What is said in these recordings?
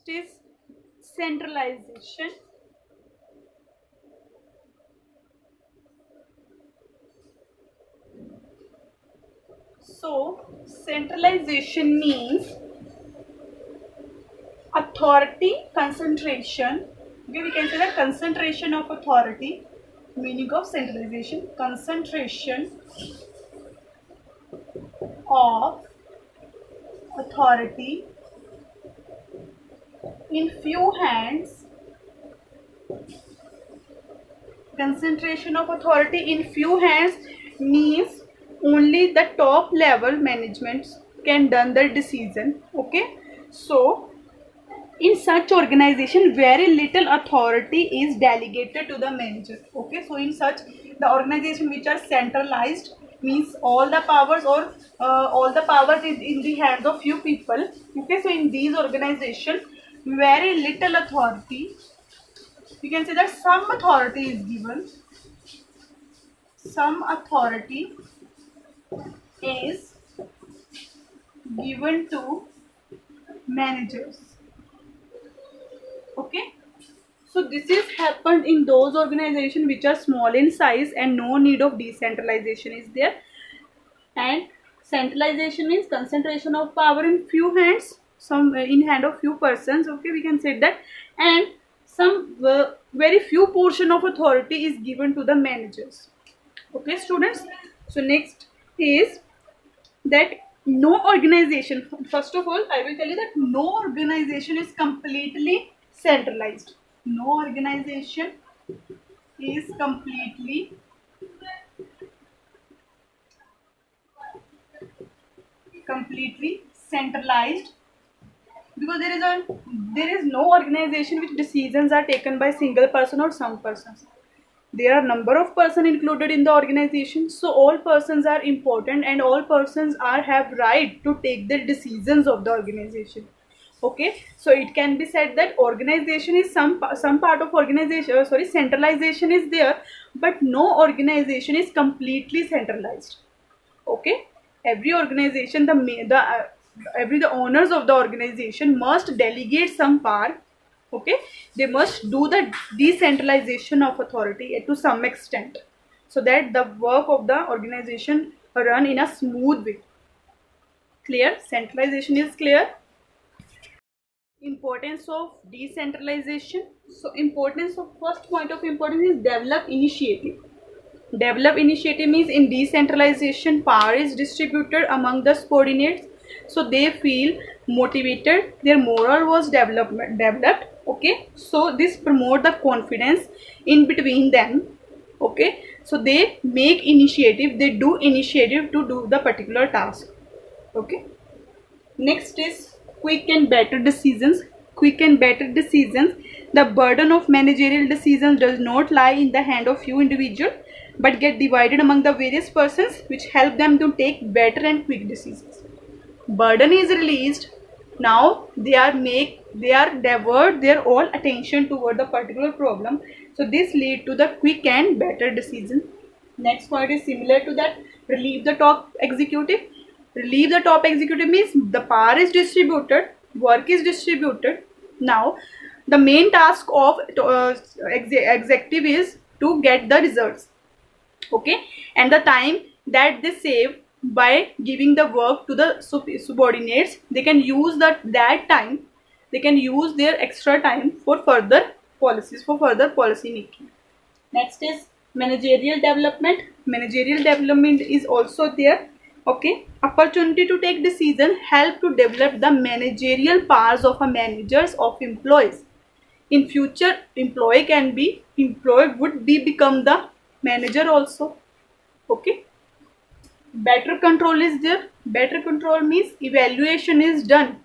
is centralization. So centralization means authority concentration. Okay, we can say that concentration of authority. Meaning of centralization: concentration of authority in few hands. Concentration of authority in few hands means only the top level management can done the decision. Okay, so in such organization very little authority is delegated to the manager. Okay, so in such the organization which are centralized means all the powers or all the powers is in the hands of few people. Okay, so in these organization very little authority, you can say that some authority is given, some authority is given to managers. Okay, so this is happened in those organizations which are small in size and no need of decentralization is there. And centralization means concentration of power in few hands, some in hand of few persons. Okay, we can say that. And some very few portion of authority is given to the managers. Okay students, so next is that no organization, first of all I will tell you that no organization is completely centralized. No organization is completely centralized, because there is no organization which decisions are taken by single person or some persons. There are number of persons included in the organization, so all persons are important and all persons are have right to take the decisions of the organization. Okay, so it can be said that organization is some part of organization, centralization is there, but no organization is completely centralized. Okay, every organization, the owners of the organization must delegate some power. Okay, they must do the decentralization of authority to some extent, so that the work of the organization run in a smooth way. Clear? Centralization is clear. Importance of decentralization. So importance of, first point of importance is develop initiative. Develop initiative means in decentralization power is distributed among the subordinates, so they feel motivated, their moral was developed. Okay, so this promote the confidence in between them. Okay, so they make initiative, they do initiative to do the particular task. Okay, next is quick and better decisions. Quick and better decisions. The burden of managerial decisions does not lie in the hand of few individuals, but get divided among the various persons, which help them to take better and quick decisions. Burden is released. Now they are divert their all attention toward the particular problem. So this lead to the quick and better decision. Next point is similar to that. Relieve the top executive. Relieve the top executive means the power is distributed, work is distributed. Now the main task of executive is to get the results. Okay, and the time that they save by giving the work to the subordinates, they can use that time, they can use their extra time for further policies, for further policy making. Next is managerial development. Managerial development is also there. Okay, opportunity to take decision help to develop the managerial powers of a managers of employees. In future employee would be become the manager also. Okay, better control is there. Better control means evaluation is done.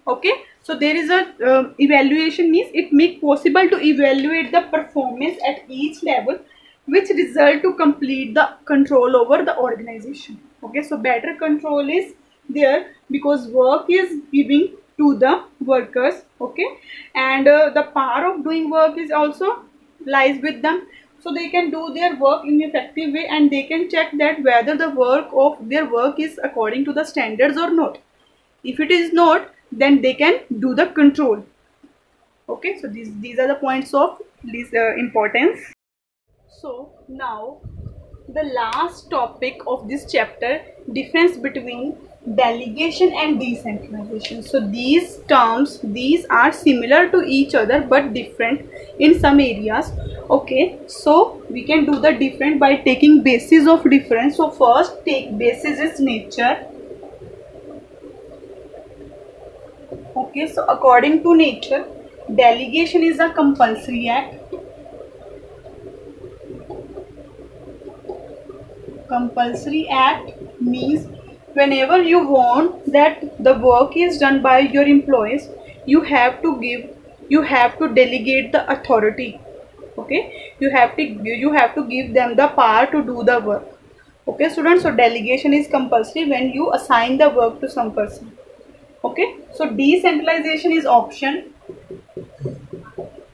Okay, so there is a evaluation means it make possible to evaluate the performance at each level, which result to complete the control over the organization. Okay, so better control is there because work is giving to the workers. Okay, and the power of doing work is also lies with them, so they can do their work in effective way and they can check that whether the work of their work is according to the standards or not. If it is not, then they can do the control. Okay, so these are the points of this importance. So now the last topic of this chapter, difference between delegation and decentralization. So these terms, these are similar to each other but different in some areas. Okay, so we can do the different by taking basis of difference. So first take basis is nature. Okay, so according to nature, delegation is a compulsory act. Compulsory act means whenever you want that the work is done by your employees, you have to delegate the authority. Okay, you have to give them the power to do the work. Okay students, so delegation is compulsory when you assign the work to some person. Okay, so decentralization is option.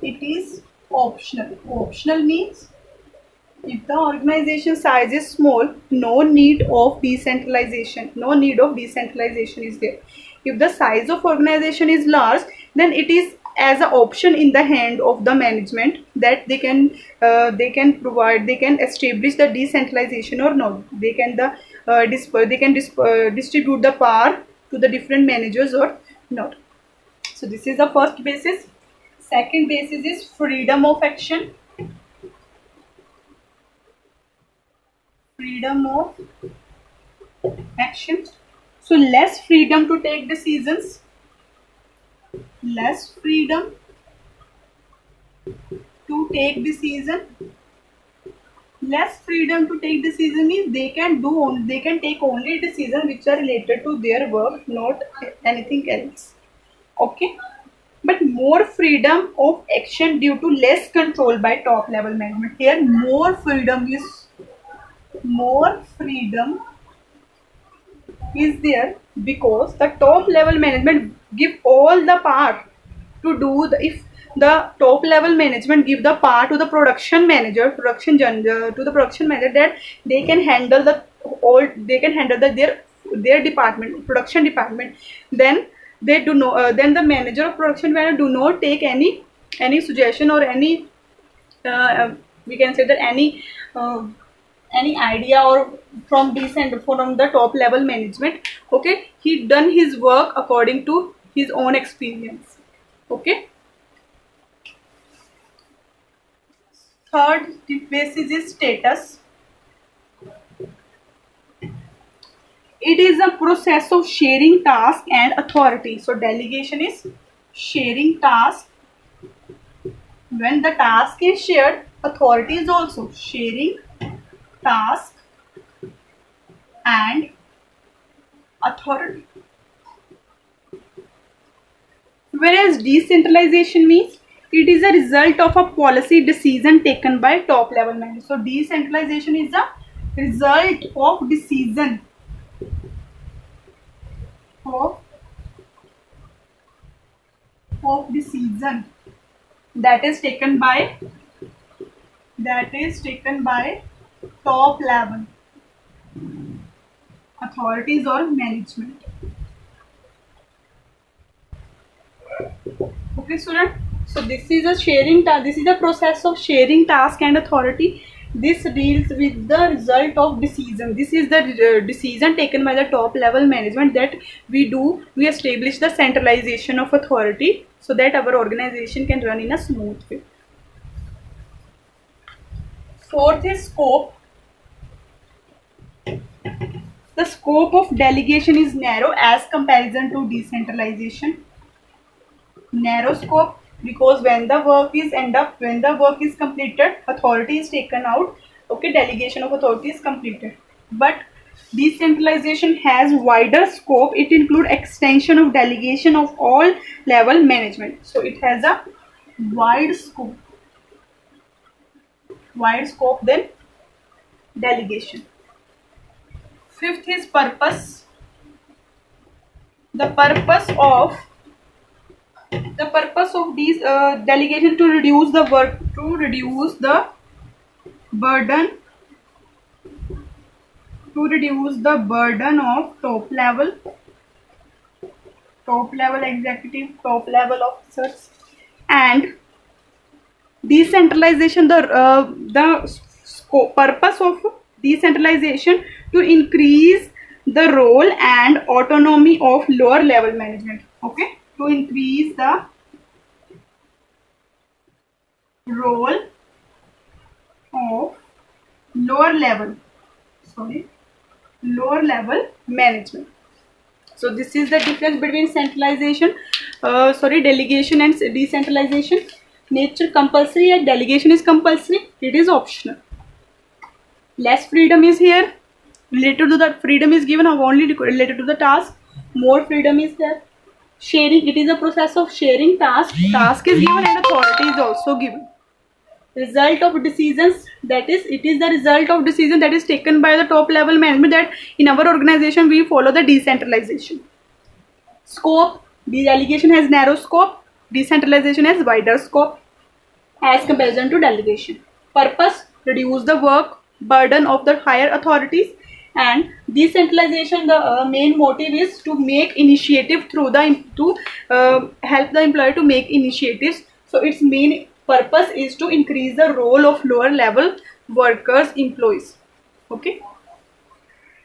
It is optional. Optional means if the organization size is small, no need of decentralization. No need of decentralization is there. If the size of organization is large, then it is as an option in the hand of the management that they can provide, they can establish the decentralization or not. They can distribute the power to the different managers or not. So this is the first basis. Second basis is freedom of action. Freedom of action. So less freedom to take decisions. Less freedom to take decision. Less freedom to take decision means they can take only decisions which are related to their work, not anything else. Okay. But more freedom of action due to less control by top level management. Here more freedom is there because the top level management give all the power to do the, if the top level management give the power to the production manager, to the production manager, that they can handle the all, they can handle their department, production department, then they do no then the manager of production manager do not take any suggestion or any we can say that any idea or from decent from the top level management. Okay, he done his work according to his own experience. Okay, third basis is status. It is a process of sharing task and authority. So delegation is sharing task. When the task is shared, authority is also sharing task and authority. Whereas decentralization means it is a result of a policy decision taken by top level managers. So decentralization is a result of decision of, decision that is taken by top level authorities or management. Okay student, so this is a this is a process of sharing task and authority. This deals with the result of decision. This is the decision taken by the top level management that we establish the centralization of authority so that our organization can run in a smooth way. Fourth is scope. The scope of delegation is narrow as comparison to decentralization. Narrow scope because when the work is completed, authority is taken out. Okay, delegation of authority is completed. But decentralization has wider scope. It includes extension of delegation of all level management. So it has a wide scope than delegation. Fifth is purpose. The purpose of these delegation to reduce the work, burden to reduce the burden of top level executive, top level officers, And decentralization, purpose of decentralization to increase the role and autonomy of lower level management. Okay, to increase the role of lower level management. So this is the difference between delegation and decentralization. Nature compulsory and delegation is compulsory, it is optional. Less freedom is here, related to the freedom is given only related to the task. More freedom is there. Sharing, it is a process of sharing task is given and authority is also given. Result of decisions, that is, it is the result of decision that is taken by the top level management, that in our organization we follow the decentralization. Scope, delegation has narrow scope, decentralization has wider scope as comparison to delegation. Purpose, reduce the work burden of the higher authorities. And decentralization, the main motive is to make initiative through help the employer to make initiatives. So its main purpose is to increase the role of lower level workers, employees. Okay.